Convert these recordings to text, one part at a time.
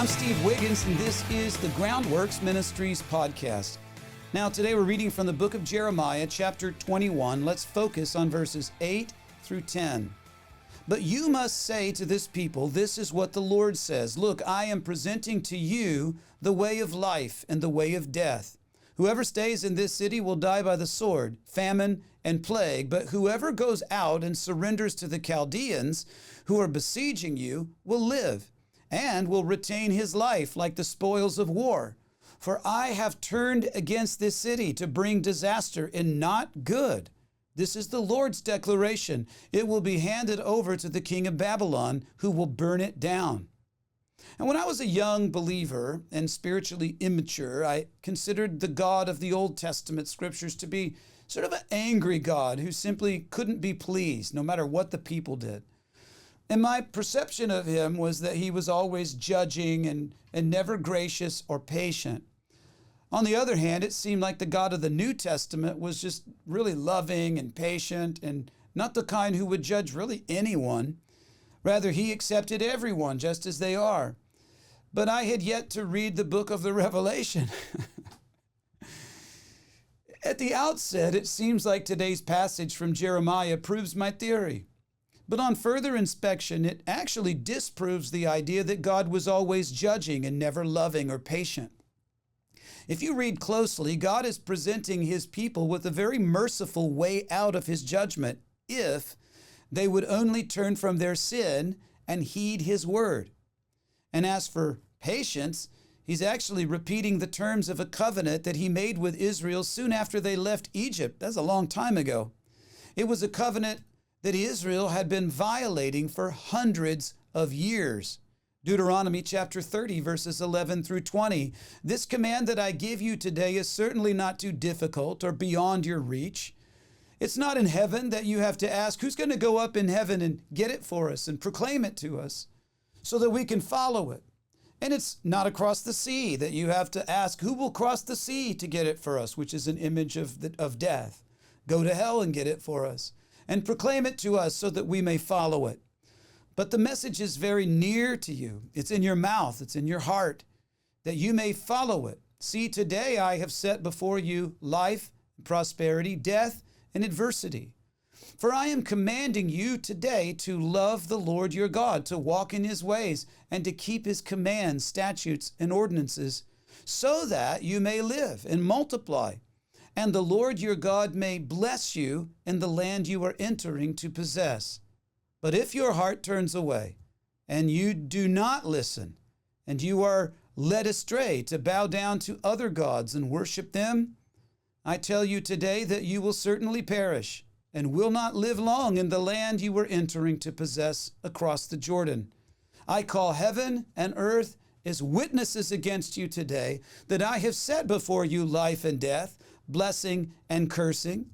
I'm Steve Wiggins, and this is the Groundworks Ministries podcast. Now, today we're reading from the book of Jeremiah, chapter 21. Let's focus on verses 8 through 10. But you must say to this people, this is what the Lord says. Look, I am presenting to you the way of life and the way of death. Whoever stays in this city will die by the sword, famine, and plague. But whoever goes out and surrenders to the Chaldeans who are besieging you will live and will retain his life like the spoils of war. For I have turned against this city to bring disaster and not good. This is the Lord's declaration. It will be handed over to the king of Babylon, who will burn it down. And when I was a young believer and spiritually immature, I considered the God of the Old Testament scriptures to be sort of an angry God who simply couldn't be pleased no matter what the people did. And my perception of him was that he was always judging and never gracious or patient. On the other hand, it seemed like the God of the New Testament was just really loving and patient and not the kind who would judge really anyone. Rather, he accepted everyone just as they are. But I had yet to read the book of the Revelation. At the outset, it seems like today's passage from Jeremiah proves my theory. But on further inspection, it actually disproves the idea that God was always judging and never loving or patient. If you read closely, God is presenting his people with a very merciful way out of his judgment if they would only turn from their sin and heed his word. And as for patience, he's actually repeating the terms of a covenant that he made with Israel soon after they left Egypt. That's a long time ago. It was a covenant that Israel had been violating for hundreds of years. Deuteronomy chapter 30, verses 11 through 20. This command that I give you today is certainly not too difficult or beyond your reach. It's not in heaven that you have to ask, who's going to go up in heaven and get it for us and proclaim it to us so that we can follow it. And it's not across the sea that you have to ask, who will cross the sea to get it for us, which is an image of death. Go to hell and get it for us and proclaim it to us so that we may follow it. But the message is very near to you. It's in your mouth. It's in your heart, that you may follow it. See, today I have set before you life, prosperity, death, and adversity. For I am commanding you today to love the Lord your God, to walk in his ways, and to keep his commands, statutes, and ordinances, so that you may live and multiply, and the Lord your God may bless you in the land you are entering to possess. But if your heart turns away, and you do not listen, and you are led astray to bow down to other gods and worship them, I tell you today that you will certainly perish, and will not live long in the land you are entering to possess across the Jordan. I call heaven and earth as witnesses against you today, that I have set before you life and death, blessing and cursing.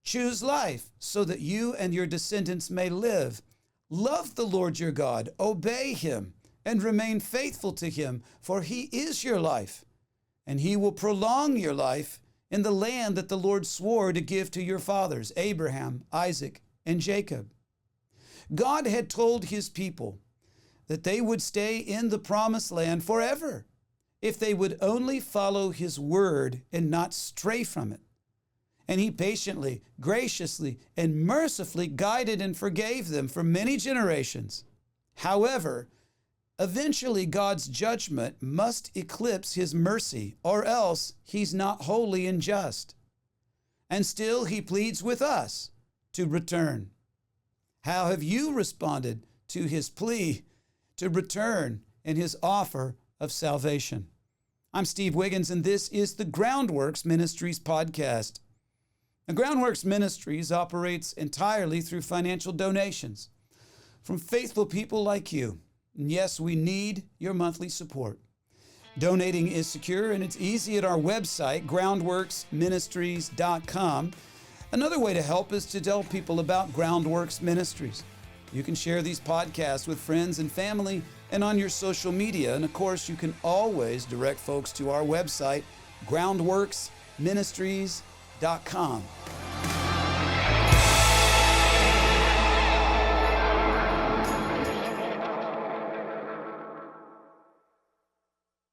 Choose life so that you and your descendants may live. Love the Lord your God, obey him, and remain faithful to him, for he is your life, and he will prolong your life in the land that the Lord swore to give to your fathers, Abraham, Isaac, and Jacob. God had told his people that they would stay in the promised land forever if they would only follow his word and not stray from it. And he patiently, graciously, and mercifully guided and forgave them for many generations. However, eventually God's judgment must eclipse his mercy, or else he's not holy and just. And still he pleads with us to return. How have you responded to his plea to return and his offer of salvation? I'm Steve Wiggins, and this is the Groundworks Ministries podcast. The Groundworks Ministries operates entirely through financial donations from faithful people like you. And yes, we need your monthly support. Donating is secure and it's easy at our website, groundworksministries.com. Another way to help is to tell people about Groundworks Ministries. You can share these podcasts with friends and family and on your social media. And of course, you can always direct folks to our website, groundworksministries.com.